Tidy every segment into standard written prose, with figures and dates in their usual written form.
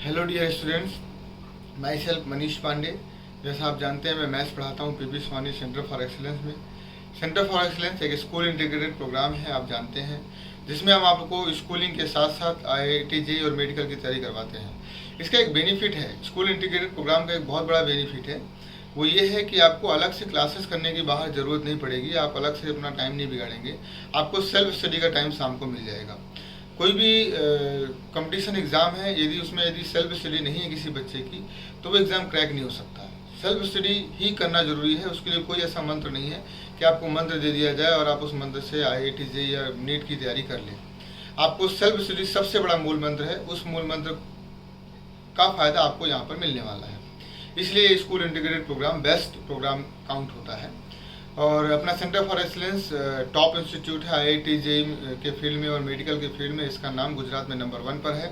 Hello dear students, my self Manish Pandey. जैसा आप जानते हैं मैं मैथ्स पढ़ाता हूँ PP Swami centre for excellence में। सेंटर फॉर एक्सीलेंस एक स्कूल इंटीग्रेटेड प्रोग्राम है, आप जानते हैं, जिसमें हम आपको स्कूलिंग के साथ साथ आईआईटी जेईई और मेडिकल की तैयारी करवाते हैं। इसका एक बेनिफिट है, स्कूल इंटीग्रेटेड प्रोग्राम का एक बहुत बड़ा बेनिफिट है, वो ये है कि आपको अलग से क्लासेस करने की बाहर ज़रूरत नहीं पड़ेगी। आप अलग से अपना टाइम नहीं बिगाड़ेंगे, आपको सेल्फ स्टडी का टाइम शाम को मिल जाएगा। कोई भी कंपटीशन एग्ज़ाम है, यदि सेल्फ स्टडी नहीं है किसी बच्चे की, तो वो एग्ज़ाम क्रैक नहीं हो सकता है। सेल्फ स्टडी ही करना ज़रूरी है। उसके लिए कोई ऐसा मंत्र नहीं है कि आपको मंत्र दे दिया जाए और आप उस मंत्र से आईआईटी जेईई या नीट की तैयारी कर लें। आपको सेल्फ स्टडी सबसे बड़ा मूल मंत्र है, उस मूल मंत्र का फ़ायदा आपको यहाँ पर मिलने वाला है। इसलिए school integrated programme best programme count होता है। और अपना centre for excellence top institute है आईआईटी जेईई के फील्ड में और मेडिकल के फील्ड में। इसका नाम गुजरात में नंबर 1 पर है,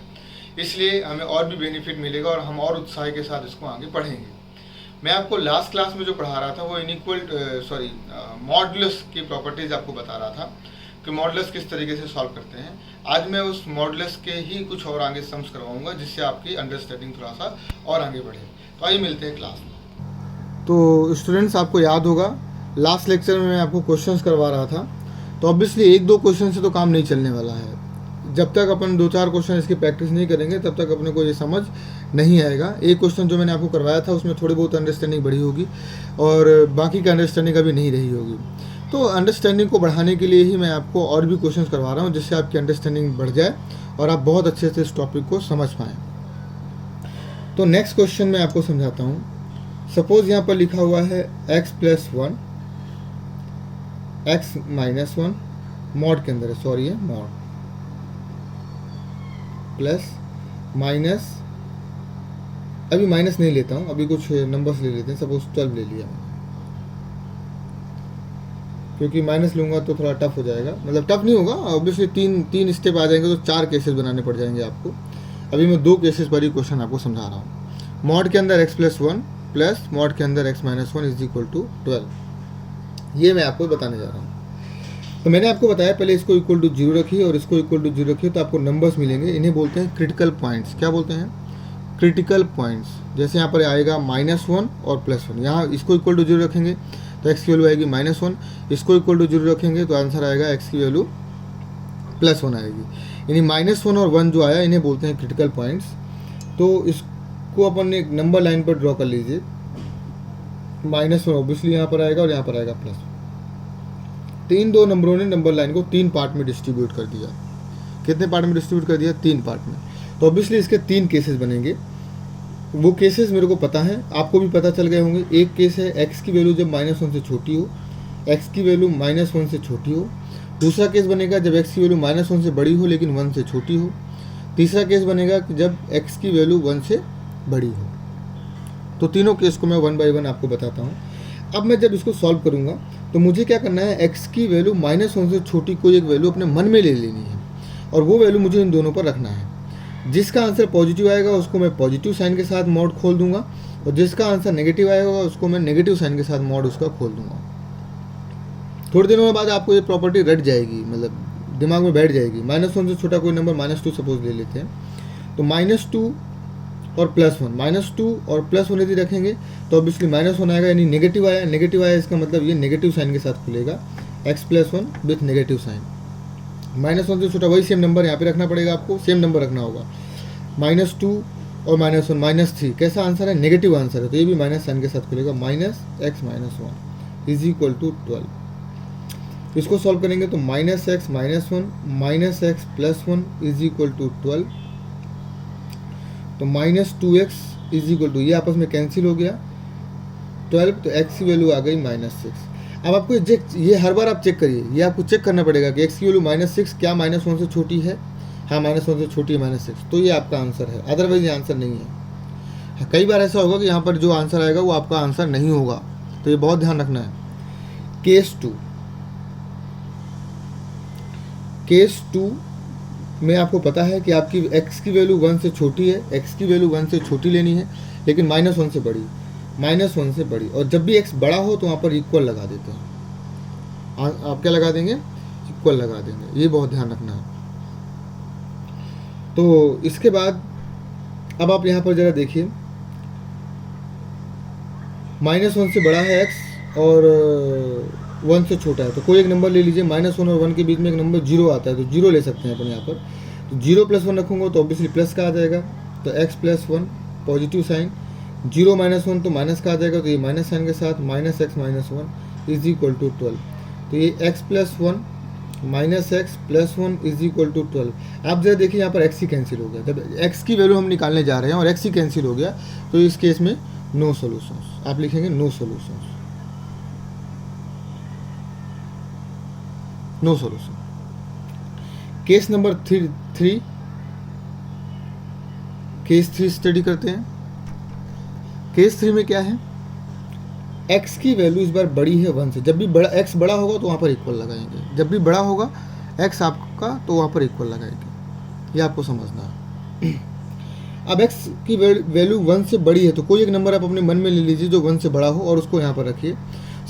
इसलिए हमें और भी बेनिफिट मिलेगा और हम और उत्साह के साथ इसको आगे पढ़ेंगे। मैं आपको लास्ट क्लास में जो पढ़ा रहा था वो मॉडुलस की प्रॉपर्टीज़ आपको बता रहा था कि मॉडुलस किस तरीके से सॉल्व करते हैं। आज मैं उस मॉडुलस के ही कुछ और आगे सम्स करवाऊंगा, जिससे आपकी अंडरस्टैंडिंग थोड़ा सा और आगे बढ़े। तो आइए मिलते हैं क्लास में। तो स्टूडेंट्स, आपको याद होगा लास्ट लेक्चर में मैं आपको क्वेश्चंस करवा रहा था, तो ऑब्वियसली 1-2 क्वेश्चन से तो काम नहीं चलने वाला है। जब तक अपन 2-4 क्वेश्चन इसकी प्रैक्टिस नहीं करेंगे तब तक अपने को ये समझ नहीं आएगा। एक क्वेश्चन जो मैंने आपको करवाया था उसमें थोड़ी बहुत अंडरस्टैंडिंग बढ़ी होगी और बाकी का अंडरस्टैंडिंग अभी नहीं रही होगी। तो अंडरस्टैंडिंग को बढ़ाने के लिए ही मैं आपको और भी क्वेश्चन करवा रहा हूँ, जिससे आपकी अंडरस्टैंडिंग बढ़ जाए और आप बहुत अच्छे से इस टॉपिक को समझ पाएँ। तो नेक्स्ट क्वेश्चन मैं आपको समझाता हूँ। सपोज यहाँ पर लिखा हुआ है x+1 x-1 मॉड के अंदर है, सॉरी है मॉड, प्लस माइनस, अभी माइनस नहीं लेता हूँ, अभी कुछ नंबर्स ले लेते हैं। सपोज 12 ले लिया, क्योंकि माइनस लूँगा तो थोड़ा टफ हो जाएगा, मतलब टफ नहीं होगा, ऑब्वियसली तीन स्टेप आ जाएंगे तो 4 केसेस बनाने पड़ जाएंगे आपको। अभी मैं 2 केसेस पर ही क्वेश्चन आपको समझा रहा हूँ। मॉड के अंदर x+1 प्लस मॉड के अंदर x-1 इज इक्वल टू 12, ये मैं आपको बताने जा रहा हूँ। तो मैंने आपको बताया पहले इसको इक्वल टू 0 रखिए और इसको इक्वल टू 0 रखिए, तो आपको नंबर्स मिलेंगे। इन्हें बोलते हैं क्रिटिकल पॉइंट्स। क्या बोलते हैं? Critical points. जैसे यहाँ पर आएगा -1 और +1, यहाँ इसको इक्वल टू 0 रखेंगे तो x की वैल्यू आएगी -1, इसको इक्वल टू 0 रखेंगे तो आंसर आएगा x की वैल्यू +1 आएगी। यानी -1 और 1 जो आया इन्हें बोलते हैं क्रिटिकल पॉइंट्स। तो इसको अपन एक नंबर लाइन पर ड्रॉ कर लीजिए। -1 ऑब्वियसली यहाँ पर आएगा और यहाँ पर आएगा +1। तो इन 2 नंबरों ने नंबर लाइन को 3 पार्ट में डिस्ट्रीब्यूट कर दिया। कितने पार्ट में डिस्ट्रीब्यूट कर दिया? 3 पार्ट में। तो ऑब्वियसली इसके 3 केसेस बनेंगे। वो केसेस मेरे को पता है, आपको भी पता चल गए होंगे। एक केस है x की वैल्यू जब -1 से छोटी हो, x की वैल्यू -1 से छोटी हो। दूसरा केस बनेगा जब x की वैल्यू -1 से बड़ी हो लेकिन 1 से छोटी हो। तीसरा केस बनेगा कि जब x की वैल्यू 1 से बड़ी हो। तो तीनों केस को मैं 1 बाय 1 आपको बताता हूँ। अब मैं जब इसको सॉल्व करूँगा तो मुझे क्या करना है, x की वैल्यू -1 से छोटी कोई एक वैल्यू अपने मन में ले लेनी है और वो वैल्यू मुझे इन दोनों पर रखना है। जिसका आंसर पॉजिटिव आएगा उसको मैं पॉजिटिव साइन के साथ मॉड खोल दूंगा और जिसका आंसर नेगेटिव आएगा उसको मैं नेगेटिव साइन के साथ मॉड उसका खोल दूंगा। थोड़े दिनों बाद आपको ये प्रॉपर्टी रट जाएगी, मतलब दिमाग में बैठ जाएगी। -1 से छोटा कोई नंबर -2 सपोज ले लेते हैं, तो -2 और +1, -2 और +1 यदि रखेंगे तो ऑब्वियसली -1 आएगा, यानी नेगेटिव आया। नेगेटिव आया इसका मतलब ये नेगेटिव साइन के साथ खुलेगा, x+1 विथ नेगेटिव साइन। -1 से छोटा वही सेम नंबर यहाँ पे रखना पड़ेगा, आपको सेम नंबर रखना होगा। -2 और -1 -3 कैसा आंसर है? नेगेटिव आंसर है, तो ये भी माइनस साइन के साथ खुलेगा। -x-1 is equal to 12। इसको सॉल्व करेंगे तो -x-1 -x+1 is equal to 12। तो -2x इज इक्वल टू, ये आपस में कैंसिल हो गया 12, तो x की वैल्यू आ गई -6। अब आपको ये हर बार आप चेक करिए, ये आपको चेक करना पड़ेगा कि x की वैल्यू -6 क्या -1 से छोटी है? हाँ, -1 से छोटी है -6, तो ये आपका आंसर है, अदरवाइज ये आंसर नहीं है। कई बार ऐसा होगा कि यहाँ पर जो आंसर आएगा वो आपका आंसर नहीं होगा, तो ये बहुत ध्यान रखना है। केस 2 में आपको पता है कि आपकी x की वैल्यू 1 से छोटी है, x की वैल्यू 1 से छोटी लेनी है लेकिन -1 से बड़ी, -1 से बड़ी, और जब भी x बड़ा हो तो वहाँ पर इक्वल लगा देते हैं। आप क्या लगा देंगे? इक्वल लगा देंगे, ये बहुत ध्यान रखना है। तो इसके बाद अब आप यहाँ पर ज़रा देखिए, -1 से बड़ा है x और 1 से छोटा है, तो कोई एक नंबर ले लीजिए। -1 और 1 के बीच में एक नंबर 0 आता है, तो 0 ले सकते हैं अपन यहाँ पर। तो 0 + 1 रखूँगा तो ऑब्वियसली प्लस का आ जाएगा, तो x + 1 पॉजिटिव साइन, 0 - 1 तो माइनस का आ जाएगा, तो ये माइनस साइन के साथ -x - 1 = 12। तो ये x + 1 -x + 1 = 12। आप जरा देखिए यहाँ पर x ही कैंसिल हो गया, जब x की वैल्यू हम निकालने जा रहे हैं और x ही कैंसिल हो गया, तो इस केस में नो सॉल्यूशंस, आप लिखेंगे no solutions, no solution. Case number 3, case 3 study करते हैं। केस 3 में क्या है, x की वैल्यू इस बार बड़ी है 1 से। जब भी बड़ा x बड़ा होगा तो वहाँ पर इक्वल लगाएंगे, जब भी बड़ा होगा x आपका तो वहाँ पर इक्वल लगाएंगे, ये आपको समझना है। अब x की वैल्यू 1 से बड़ी है, तो कोई एक नंबर आप अपने मन में ले लीजिए जो 1 से बड़ा हो और उसको यहाँ पर रखिए।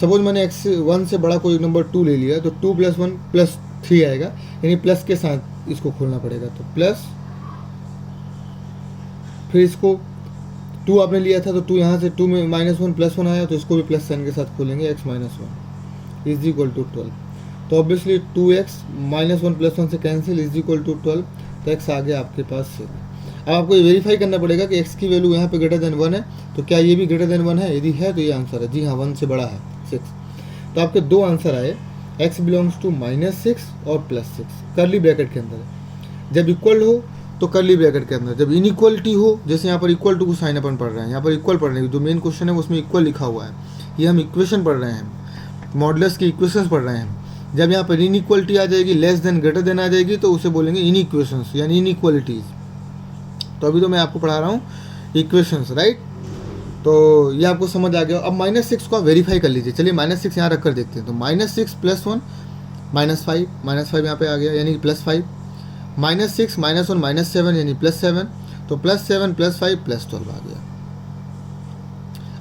सपोज मैंने x 1 से बड़ा कोई नंबर 2 ले लिया, तो 2 + 1 + 3 आएगा, यानी प्लस के साथ इसको खोलना पड़ेगा, तो प्लस, फिर इसको 2 आपने लिया था तो 2 यहाँ से 2 में -1 + 1 आया, तो इसको भी प्लस साइन के साथ खोलेंगे, x - 1 = 12। तो ऑब्वियसली 2x - 1 + 1 से कैंसिल = 12, तो x आ गया आपके पास 6। अब आपको ये वेरीफाई करना पड़ेगा कि x की वैल्यू यहाँ पे >1 है, तो क्या ये भी >1 है? यदि है तो ये आंसर है, जी हाँ 1 से बड़ा है 6। तो आपके 2 आंसर आए, x बिलोंग्स टू -6 और +6 करली ब्रैकेट के अंदर। जब इक्वल हो तो करली ब्रैकेट के अंदर, जब इनइक्वलिटी हो, जैसे यहाँ पर इक्वल टू को साइन अपन पढ़ रहे हैं, यहाँ पर इक्वल पढ़ रहे हैं, जो मेन क्वेश्चन है उसमें इक्वल लिखा हुआ है, ये हम इक्वेशन पढ़ रहे हैं, मॉडुलस की इक्वेशंस पढ़ रहे हैं। जब यहाँ पर इनइक्वलिटी आ जाएगी, लेस देन ग्रेटर देन आ जाएगी, तो उसे बोलेंगे इनइक्वेशंस यानी इनइक्वलिटीज़। तो अभी तो मैं आपको पढ़ा रहा हूँ इक्वेशंस, राइट। तो ये आपको समझ आ गया। अब -6 को आप वेरीफाई कर लीजिए। चलिए -6 यहाँ रख कर देखते हैं। तो -6 + 1 -5, -5 यहाँ पे आ गया यानी +5, -6 -1 -7 यानी +7, तो +7 +5 +12 आ गया।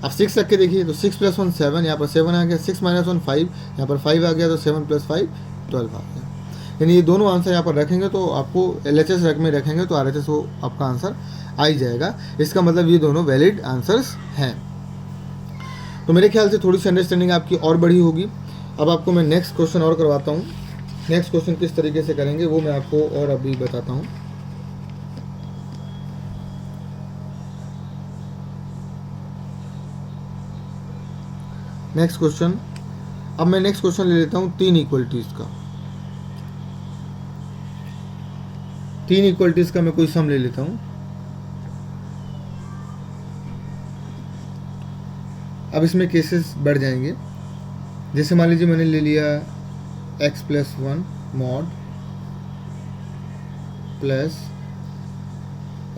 अब 6 रख के देखिए, तो 6 + 1 7, यहाँ पर 7 आ गया, 6 - 1 5, यहाँ पर 5 आ गया, तो 7 + 5 12 आ गया। यानी ये दोनों आंसर यहाँ पर रखेंगे तो आपको LHS रख में रखेंगे तो RHS वो आपका आंसर आ ही जाएगा। इसका मतलब ये दोनों वैलिड आंसर्स हैं। तो मेरे ख्याल से थोड़ी सी अंडरस्टैंडिंग आपकी और बड़ी होगी। अब आपको मैं नेक्स्ट क्वेश्चन और करवाता हूँ। नेक्स्ट क्वेश्चन किस तरीके से करेंगे वो मैं आपको और अभी बताता हूँ। नेक्स्ट क्वेश्चन, अब मैं नेक्स्ट क्वेश्चन ले लेता हूँ 3 इक्वलिटीज़ का। 3 इक्वलिटीज़ का मैं कोई सम ले लेता हूँ। अब इसमें केसेस बढ़ जाएंगे। जैसे मान लीजिए मैंने ले लिया x + 1 mod प्लस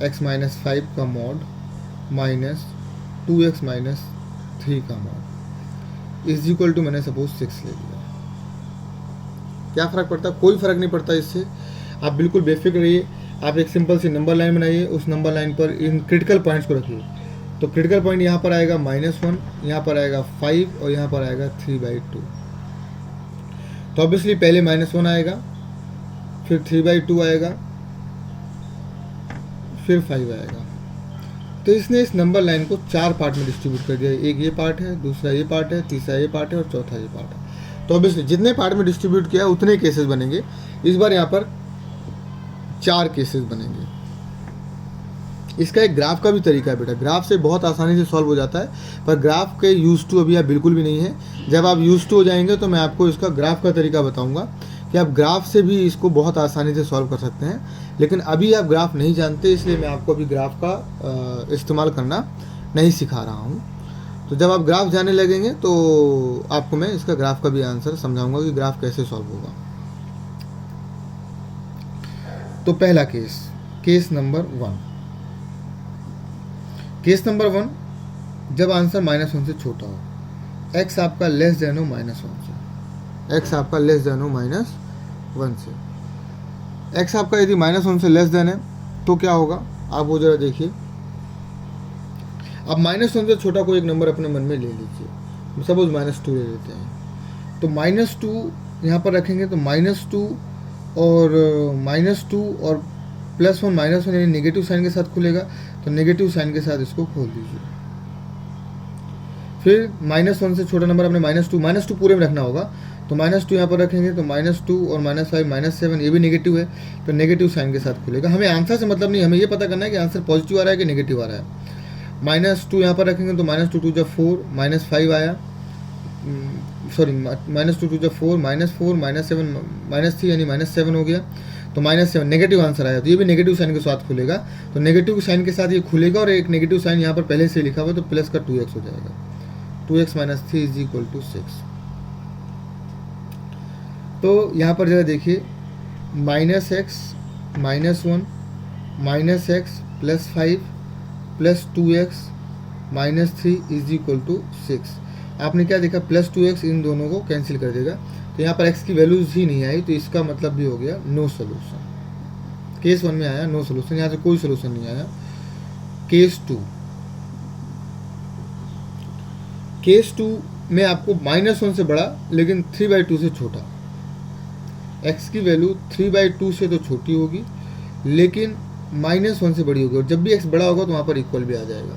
x - 5 का mod माइनस 2x - 3 का mod = मैंने सपोज 6 ले लिया। क्या फ़र्क पड़ता है? कोई फ़र्क नहीं पड़ता इससे। आप बिल्कुल बेफिक्र रहिए। आप एक सिंपल सी नंबर लाइन बनाइए, उस नंबर लाइन पर इन क्रिटिकल पॉइंट्स को रखिए। तो क्रिटिकल पॉइंट यहाँ पर आएगा -1, यहाँ पर आएगा 5 और यहाँ पर आएगा 3/2। तो ऑब्वियसली पहले -1 आएगा, फिर 3/2 आएगा, फिर 5 आएगा। तो इसने इस नंबर लाइन को 4 पार्ट में डिस्ट्रीब्यूट कर दिया। एक ये पार्ट है, दूसरा ये पार्ट है, तीसरा ये पार्ट है और चौथा ये पार्ट है। तो ऑब्वियसली जितने पार्ट में डिस्ट्रीब्यूट किया उतने केसेस बनेंगे। इस बार यहाँ पर 4 केसेस बनेंगे। इसका एक ग्राफ का भी तरीका है बेटा। ग्राफ से बहुत आसानी से सॉल्व हो जाता है, पर ग्राफ के यूज टू अभी आप बिल्कुल भी नहीं है। जब आप यूज टू हो जाएंगे तो मैं आपको इसका ग्राफ का तरीका बताऊंगा कि आप ग्राफ से भी इसको बहुत आसानी से सॉल्व कर सकते हैं। लेकिन अभी आप ग्राफ नहीं जानते, इसलिए मैं आपको अभी ग्राफ का इस्तेमाल करना नहीं सिखा रहा हूँ। तो जब आप ग्राफ जानने लगेंगे तो आपको मैं इसका ग्राफ का भी आंसर समझाऊंगा कि ग्राफ कैसे सॉल्व होगा। तो पहला केस नंबर 1। केस नंबर 1, जब आंसर -1 से छोटा हो, x आपका लेस देन हो -1 से, x आपका लेस देन हो -1 से। x आपका यदि -1 से लेस देन है तो क्या होगा आप वो जरा देखिए। अब -1 से छोटा कोई एक नंबर अपने मन में ले लीजिए। सपोज -2 ले लेते हैं। तो -2 यहाँ पर रखेंगे तो -2 और +1 -1 यानी नेगेटिव साइन के साथ खुलेगा, तो नेगेटिव साइन के साथ इसको खोल दीजिए। फिर -1 से छोटा नंबर आपने -2 पूरे में रखना होगा, तो -2 यहाँ पर रखेंगे, तो -2 और -5 -7 ये भी नेगेटिव है, तो नेगेटिव साइन के साथ खुलेगा। हमें आंसर से मतलब नहीं, हमें ये पता करना है कि आंसर पॉजिटिव आ रहा है कि नेगेटिव आ रहा है। -2 यहाँ पर रखेंगे, तो -2 2 × 4 -5 आया, सॉरी -2 2 × 4 -4 -7 -3 यानी -7 हो गया, तो -7 नेगेटिव आंसर आया, तो ये भी नेगेटिव साइन के साथ खुलेगा। तो नेगेटिव साइन के साथ ये खुलेगा और एक नेगेटिव साइन यहाँ पर पहले से लिखा हुआ, तो प्लस का 2x हो जाएगा। 2x - 3 = 6। तो यहाँ पर जरा देखिए, -x -1 -x +5 +2x -3 = 6। आपने क्या देखा, +2x इन दोनों को कैंसिल कर देगा, तो यहाँ पर x की वैल्यूज ही नहीं आई, तो इसका मतलब भी हो गया नो सोल्यूशन। केस 1 में आया नो सोल्यूशन, यहाँ से कोई सोल्यूशन नहीं आया। केस 2 में आपको -1 से बड़ा लेकिन 3/2 से छोटा, x की वैल्यू 3/2 से तो छोटी होगी लेकिन -1 से बड़ी होगी, और जब भी x बड़ा होगा तो वहाँ पर इक्वल भी आ जाएगा।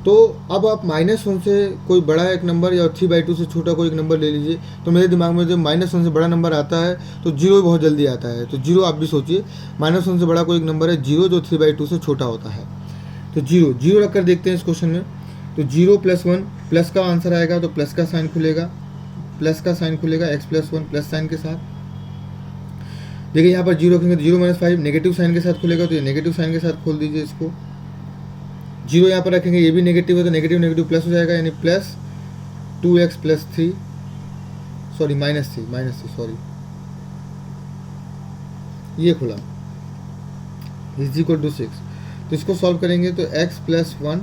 तो अब आप -1 से कोई बड़ा एक नंबर या 3/2 से छोटा कोई एक नंबर ले लीजिए, तो मेरे दिमाग में जब -1 से बड़ा नंबर आता है तो 0 बहुत जल्दी आता है, तो 0 आप भी सोचिए, -1 से बड़ा कोई एक नंबर है 0 जो 3/2 से छोटा होता है, तो 0 रख कर देखते हैं इस क्वेश्चन में। तो 0 + 1 प्लस का आंसर आएगा, तो प्लस का साइन खुलेगा, x + 1 प्लस साइन के साथ। देखिए यहाँ पर 0 रखेंगे तो 0 - 5 नेगेटिव साइन के साथ खुलेगा, तो ये नेगेटिव साइन के साथ खोल दीजिए इसको। 0 यहाँ पर रखेंगे, ये भी नेगेटिव है, तो नेगेटिव प्लस हो जाएगा, यानी प्लस 2x + 3 सॉरी -3 सॉरी, ये खुला = 6। तो इसको सॉल्व करेंगे, तो x + 1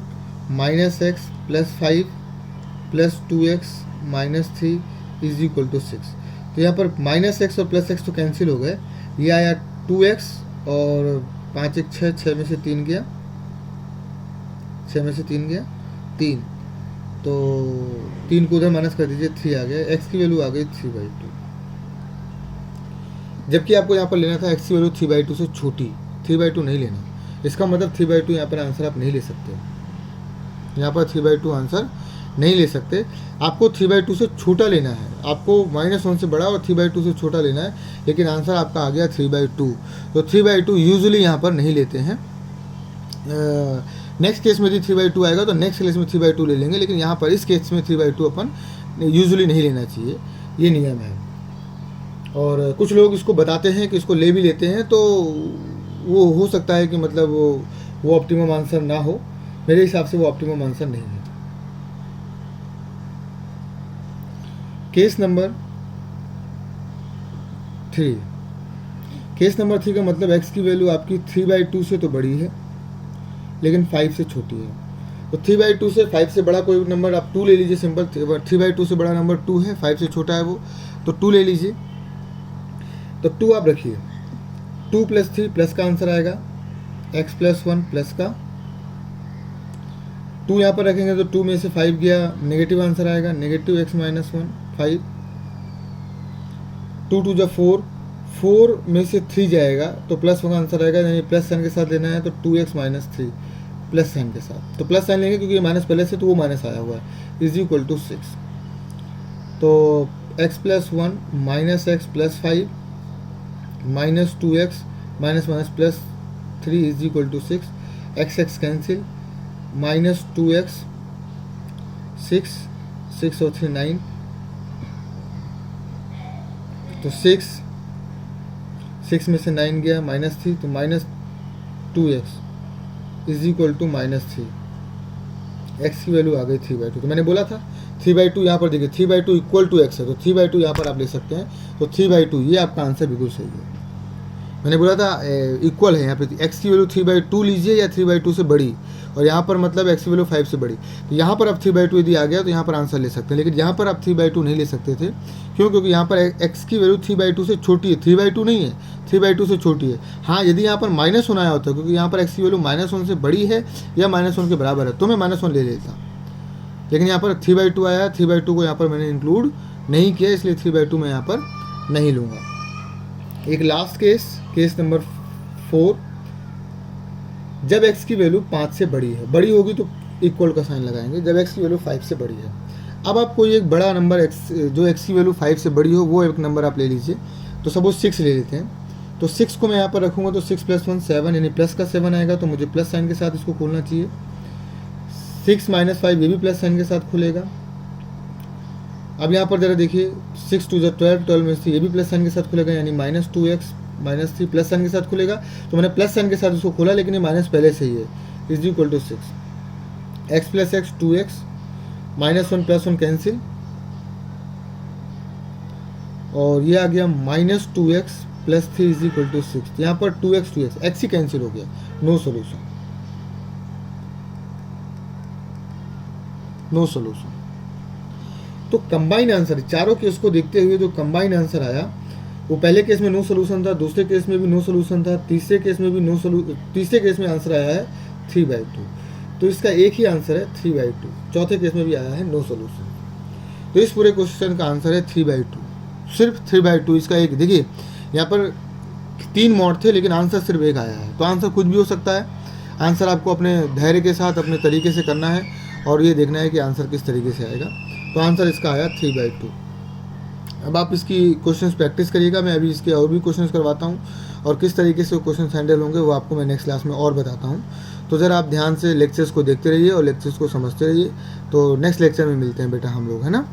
-x + 5 + 2x - 3 = 6। तो यहाँ पर -x और +x तो कैंसिल हो गए, ये आया 2x और 5 1 6, 6 में से 3 गया, 3, तो 3 को उधर माइनस कर दीजिए, 3 आ गया, x की वैल्यू आ गई 3/2। जबकि आपको यहाँ पर लेना था x की वैल्यू 3/2 से छोटी, 3/2 नहीं लेना। इसका मतलब 3/2 यहाँ पर आंसर आप नहीं ले सकते, यहाँ पर 3/2 आंसर नहीं ले सकते, आपको 3/2 से छोटा लेना है, आपको -1 से बड़ा और 3/2 से छोटा लेना है, लेकिन आंसर आपका आ गया 3/2। तो 3/2 यूजुअली यहाँ पर नहीं लेते हैं। नेक्स्ट केस में यदि 3/2 आएगा तो नेक्स्ट केस में 3/2 ले लेंगे, लेकिन यहाँ पर इस केस में 3/2 अपन यूजुअली नहीं लेना चाहिए, ये नियम है। और कुछ लोग इसको बताते हैं कि इसको ले भी लेते हैं, तो वो हो सकता है कि मतलब वो ऑप्टिमम आंसर ना हो, मेरे हिसाब से वो ऑप्टिमम आंसर नहीं है। केस नंबर 3 का मतलब x की वैल्यू आपकी 3/2 से तो बड़ी है लेकिन 5 से छोटी है। तो 3/2 से 5 से बड़ा कोई नंबर आप 2 ले लीजिए, सिंपल। 3/2 से बड़ा नंबर 2 है, 5 से छोटा है वो, तो 2 ले लीजिए। तो 2 आप रखिए, 2 + 3 प्लस का आंसर आएगा, x + 1 प्लस का, 2 यहाँ पर रखेंगे तो 2 में से 5 गया, नेगेटिव आंसर आएगा, -x - 1 5, 2 2 × 4, 4 में से 3 जाएगा तो +1 आंसर आएगा, यानी प्लस साइन के साथ लेना है, तो 2x - 3 प्लस साइन के साथ, तो प्लस साइन लेंगे क्योंकि ये माइनस पहले से, तो वो माइनस आया हुआ है, = 6। तो x + 1 -x + 5 -2x -+ 3 = 6, x cancel, -2x 6 और 3 9, तो 6 में से 9 गया, -3, तो -2x -3, x की वैल्यू आ गई 3/2। तो मैंने बोला था 3/2, यहाँ पर देखिए 3/2 = x है, तो 3/2 यहाँ पर आप ले सकते हैं, तो 3/2 ये आपका आंसर बिल्कुल सही है। मैंने बोला था इक्वल है, यहाँ पे x की वैल्यू 3/2 लीजिए या 3/2 से बड़ी, और यहाँ पर मतलब x की वैल्यू 5 से बड़ी, तो यहाँ पर आप 3/2 यदि आ गया तो यहाँ पर आंसर ले सकते हैं, लेकिन यहाँ पर आप 3/2 नहीं ले सकते थे, क्यों? क्योंकि यहाँ पर x की वैल्यू 3/2 से छोटी है, 3/2 नहीं है, 3/2 से छोटी है। हाँ, यदि यहाँ पर -1 आया होता, क्योंकि यहाँ पर x की वैल्यू -1 से बड़ी है या -1 के बराबर है, तो मैं -1 ले लेता, लेकिन यहाँ पर 3/2 आया, 3/2 को यहाँ पर मैंने इंक्लूड नहीं किया, इसलिए 3/2 मैं यहाँ पर नहीं लूँगा। एक लास्ट केस नंबर 4, जब x की वैल्यू 5 से बड़ी है, बड़ी होगी तो इक्वल का साइन लगाएंगे, जब x की वैल्यू 5 से बड़ी है। अब आप कोई एक बड़ा नंबर x जो x की वैल्यू 5 से बड़ी हो वो एक नंबर आप ले लीजिए। तो सपोज 6 ले लेते हैं, तो 6 को मैं यहाँ पर रखूँगा तो 6 + 1 7, यानी प्लस का 7 आएगा, तो मुझे प्लस साइन के साथ इसको खोलना चाहिए। 6 - 5 ये भी प्लस साइन के साथ खुलेगा। अब यहाँ पर ज़रा देखिए 6 × 2 = 12, 12 में से ये भी प्लस साइन के साथ खुलेगा, यानी -2x -3 प्लस साइन के साथ खुलेगा। तो मैंने प्लस साइन के साथ इसको खोला, लेकिन ये माइनस पहले से ही है, = 6। x + x 2x, -1 + 1 कैंसिल, और ये आ गया -2x + 3 = 6। यहाँ पर 2x x ही कैंसिल हो गया, नो सोल्यूशन। तो कंबाइन आंसर, चारों केस को देखते हुए जो कंबाइन आंसर आया वो पहले केस में नो सोल्यूशन था, दूसरे केस में भी नो सोल्यूशन था, तीसरे केस में भी तीसरे केस में आंसर आया है 3/2। तो इसका एक ही आंसर है 3/2। चौथे केस में भी आया है नो सोल्यूशन। तो इस पूरे क्वेश्चन का आंसर है 3/2, सिर्फ 3/2। इसका एक देखिए, यहाँ पर 3 मॉड थे लेकिन आंसर सिर्फ एक आया है। तो आंसर कुछ भी हो सकता है, आंसर आपको अपने धैर्य के साथ अपने तरीके से करना है और ये देखना है कि आंसर किस तरीके से आएगा। तो आंसर इसका आया 3/2। अब आप इसकी क्वेश्चंस प्रैक्टिस करिएगा, मैं अभी इसके और भी क्वेश्चंस करवाता हूँ, और किस तरीके से वो क्वेश्चंस हैंडल होंगे वो आपको मैं नेक्स्ट क्लास में और बताता हूँ। तो ज़रा आप ध्यान से लेक्चर्स को देखते रहिए और लेक्चर्स को समझते रहिए। तो नेक्स्ट लेक्चर में मिलते हैं बेटा हम लोग, है ना।